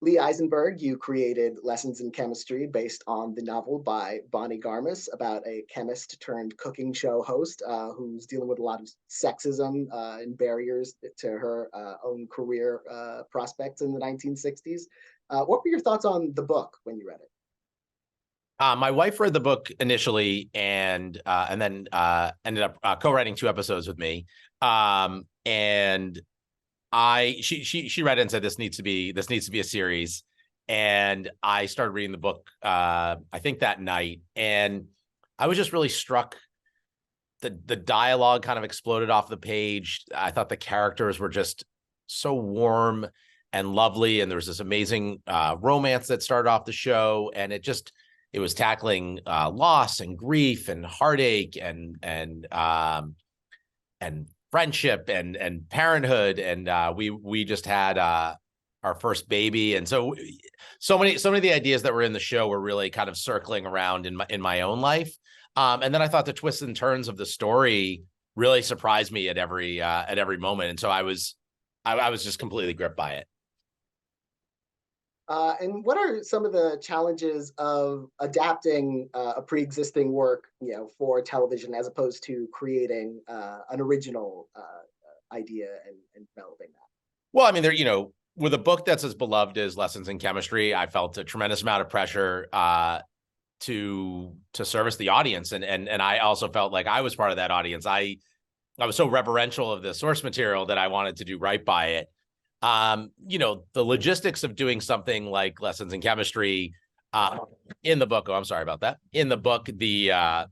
Lee Eisenberg, you created Lessons in Chemistry based on the novel by Bonnie Garmus about a chemist turned cooking show host who's dealing with a lot of sexism and barriers to her own career prospects in the 1960s. What were your thoughts on the book when you read it? My wife read the book initially, and then ended up co-writing 2 episodes with me. And she read it and said this needs to be a series. And I started reading the book I think that night, and I was just really struck. The dialogue kind of exploded off the page. I thought the characters were just so warm and lovely, and there was this amazing romance that started off the show, and it was tackling loss and grief and heartache and friendship and parenthood, and we just had our first baby, and so many of the ideas that were in the show were really kind of circling around in my own life. And then I thought the twists and turns of the story really surprised me at every moment, and so I was just completely gripped by it. And what are some of the challenges of adapting a pre-existing work, for television as opposed to creating an original idea and developing that? Well, I mean, with a book that's as beloved as Lessons in Chemistry, I felt a tremendous amount of pressure to service the audience, and I also felt like I was part of that audience. I was so reverential of the source material that I wanted to do right by it. The logistics of doing something like Lessons in Chemistry in the book. Oh, I'm sorry about that. In the book, the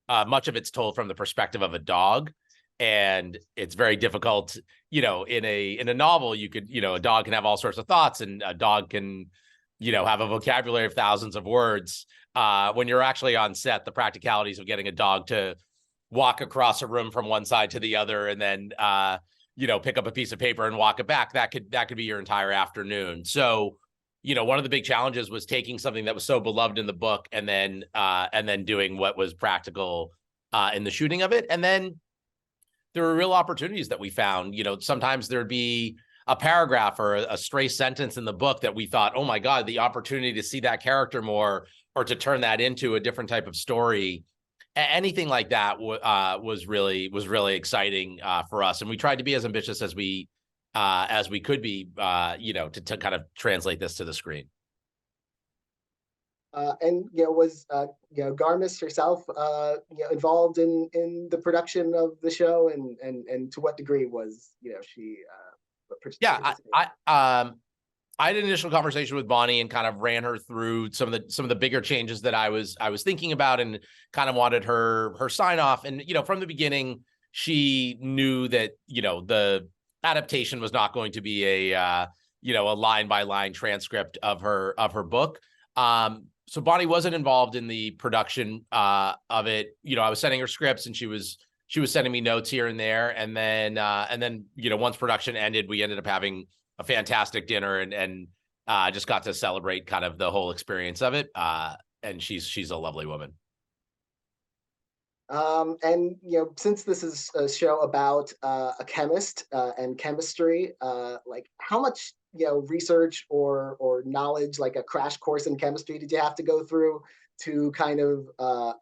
much of it's told from the perspective of a dog, and it's very difficult. In a novel, a dog can have all sorts of thoughts, and a dog can, have a vocabulary of thousands of words. When you're actually on set, the practicalities of getting a dog to walk across a room from one side to the other, and then pick up a piece of paper and walk it back, that could be your entire afternoon. So, one of the big challenges was taking something that was so beloved in the book and then doing what was practical in the shooting of it. And then there were real opportunities that we found. Sometimes there'd be a paragraph or a stray sentence in the book that we thought, oh my God, the opportunity to see that character more or to turn that into a different type of story. Anything like that was really exciting for us, and we tried to be as ambitious as we could be, to kind of translate this to the screen. And was Garmus herself involved in the production of the show, and to what degree was she Yeah, I had an initial conversation with Bonnie and kind of ran her through some of the bigger changes that I was thinking about, and kind of wanted her sign off. And from the beginning, she knew that the adaptation was not going to be a line by line transcript of her book. So Bonnie wasn't involved in the production of it. I was sending her scripts, and she was sending me notes here and there, and then once production ended, we ended up having a fantastic dinner and just got to celebrate kind of the whole experience of it. And she's a lovely woman. And since this is a show about a chemist and chemistry, like how much research or knowledge, like a crash course in chemistry, did you have to go through to kind of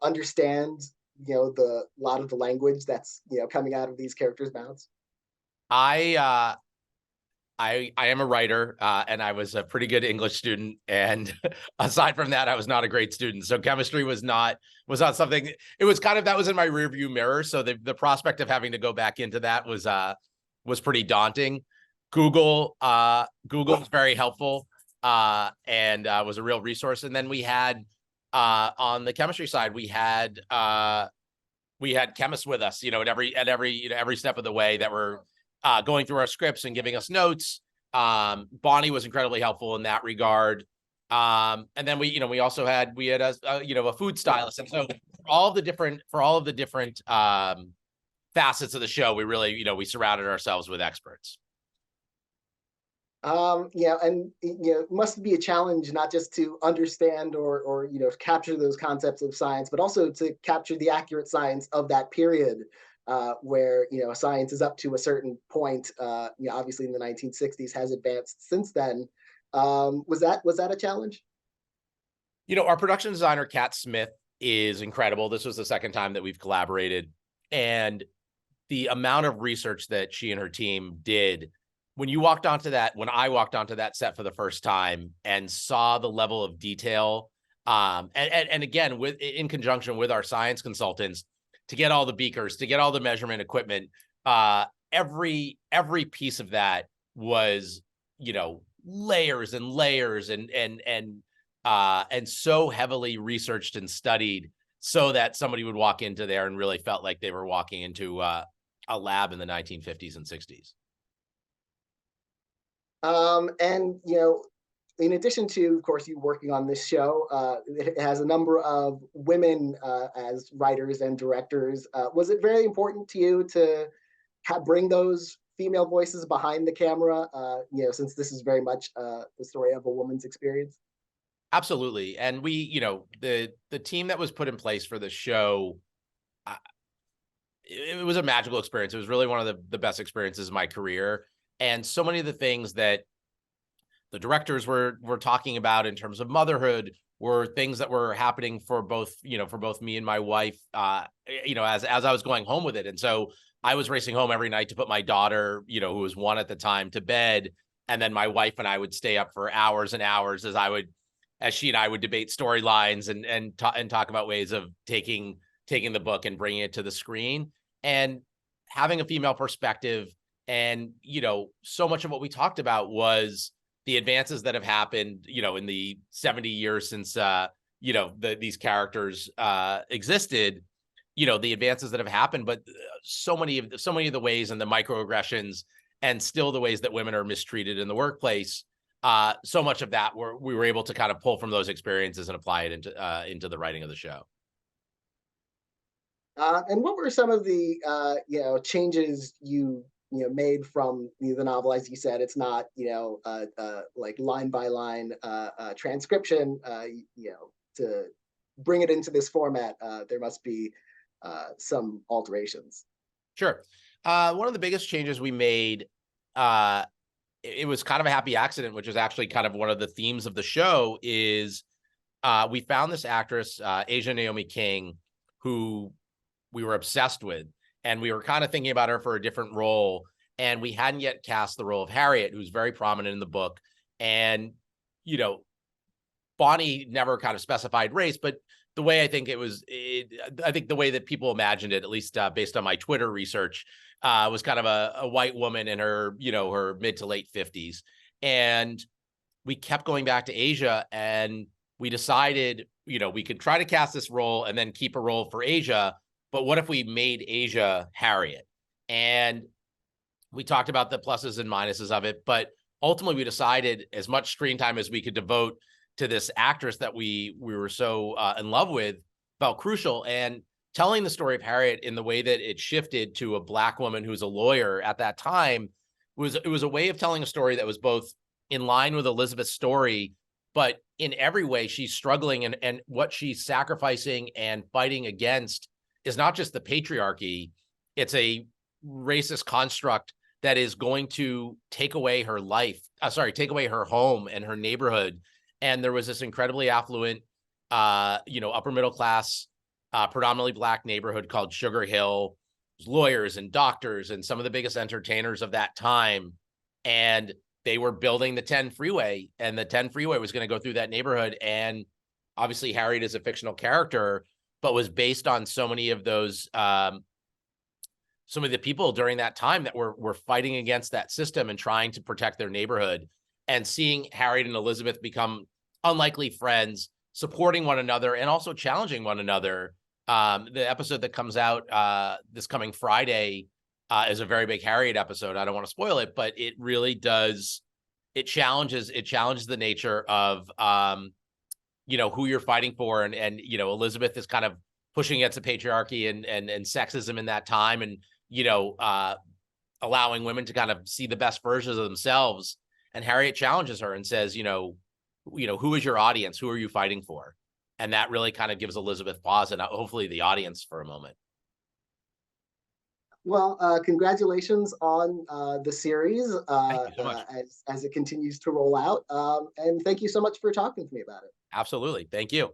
understand the lot of the language that's coming out of these characters' mouths? I am a writer, and I was a pretty good English student. And aside from that, I was not a great student. So chemistry was not something. It was kind of, that was in my rearview mirror. So the prospect of having to go back into that was pretty daunting. Google was very helpful, and was a real resource. And then we had on the chemistry side, we had chemists with us, at every step of the way that were going through our scripts and giving us notes. Bonnie was incredibly helpful in that regard. And then we also had a food stylist. And so for all of the different facets of the show, we really, we surrounded ourselves with experts. And it must be a challenge not just to understand or capture those concepts of science, but also to capture the accurate science of that period. Where science is up to a certain point, obviously in the 1960s has advanced since then, Was that a challenge? Our production designer, Kat Smith, is incredible. This was the second time that we've collaborated. And the amount of research that she and her team did when I walked onto that set for the first time and saw the level of detail, and again, in conjunction with our science consultants, to get all the beakers, to get all the measurement equipment, every piece of that was, layers and layers and so heavily researched and studied so that somebody would walk into there and really felt like they were walking into a lab in the 1950s and 60s. And in addition to, of course, you working on this show, it has a number of women as writers and directors. Was it very important to you to bring those female voices behind the camera? Since this is very much the story of a woman's experience. Absolutely. And the team that was put in place for the show, it was a magical experience. It was really one of the best experiences of my career. And so many of the things that the directors were talking about in terms of motherhood were things that were happening for both me and my wife, as I was going home with it. And so I was racing home every night to put my daughter, who was 1 at the time, to bed. And then my wife and I would stay up for hours and hours as she and I would debate storylines and talk about ways of taking the book and bringing it to the screen, and having a female perspective. And, so much of what we talked about was the advances that have happened, in the 70 years since, these characters existed, the advances that have happened, but so many of the ways and the microaggressions and still the ways that women are mistreated in the workplace. So much of that we were able to kind of pull from those experiences and apply it into the writing of the show. And what were some of the changes you made from the novel? As you said, it's not like line by line transcription. To bring it into this format, there must be some alterations. Sure. One of the biggest changes we made, it was kind of a happy accident, which is actually kind of one of the themes of the show, is we found this actress, Asia Naomi King, who we were obsessed with. And we were kind of thinking about her for a different role. And we hadn't yet cast the role of Harriet, who's very prominent in the book. And, Bonnie never kind of specified race, but the way I think I think the way that people imagined it, at least based on my Twitter research, was kind of a white woman in her, her mid to late 50s. And we kept going back to Asia, and we decided, we could try to cast this role and then keep a role for Asia. But what if we made Asia Harriet? And we talked about the pluses and minuses of it, but ultimately we decided as much screen time as we could devote to this actress that we were so in love with felt crucial. And telling the story of Harriet in the way that it shifted to a Black woman who's a lawyer at that time it was a way of telling a story that was both in line with Elizabeth's story, but in every way she's struggling, and what she's sacrificing and fighting against is not just the patriarchy. It's a racist construct that is going to take away her take away her home and her neighborhood. And there was this incredibly affluent, upper middle class, predominantly Black neighborhood called Sugar Hill. Lawyers and doctors and some of the biggest entertainers of that time. And they were building the 10 freeway, and the 10 freeway was going to go through that neighborhood. And obviously Harriet is a fictional character, but was based on so many of those, some of the people during that time that were fighting against that system and trying to protect their neighborhood. And seeing Harriet and Elizabeth become unlikely friends, supporting one another and also challenging one another. The episode that comes out this coming Friday is a very big Harriet episode. I don't want to spoil it, but it really does. It challenges the nature of, who you're fighting for. And Elizabeth is kind of pushing against the patriarchy and sexism in that time, and, allowing women to kind of see the best versions of themselves. And Harriet challenges her and says, who is your audience? Who are you fighting for? And that really kind of gives Elizabeth pause, and hopefully the audience, for a moment. Well, congratulations on the series Thank you so much. as it continues to roll out. And thank you so much for talking to me about it. Absolutely. Thank you.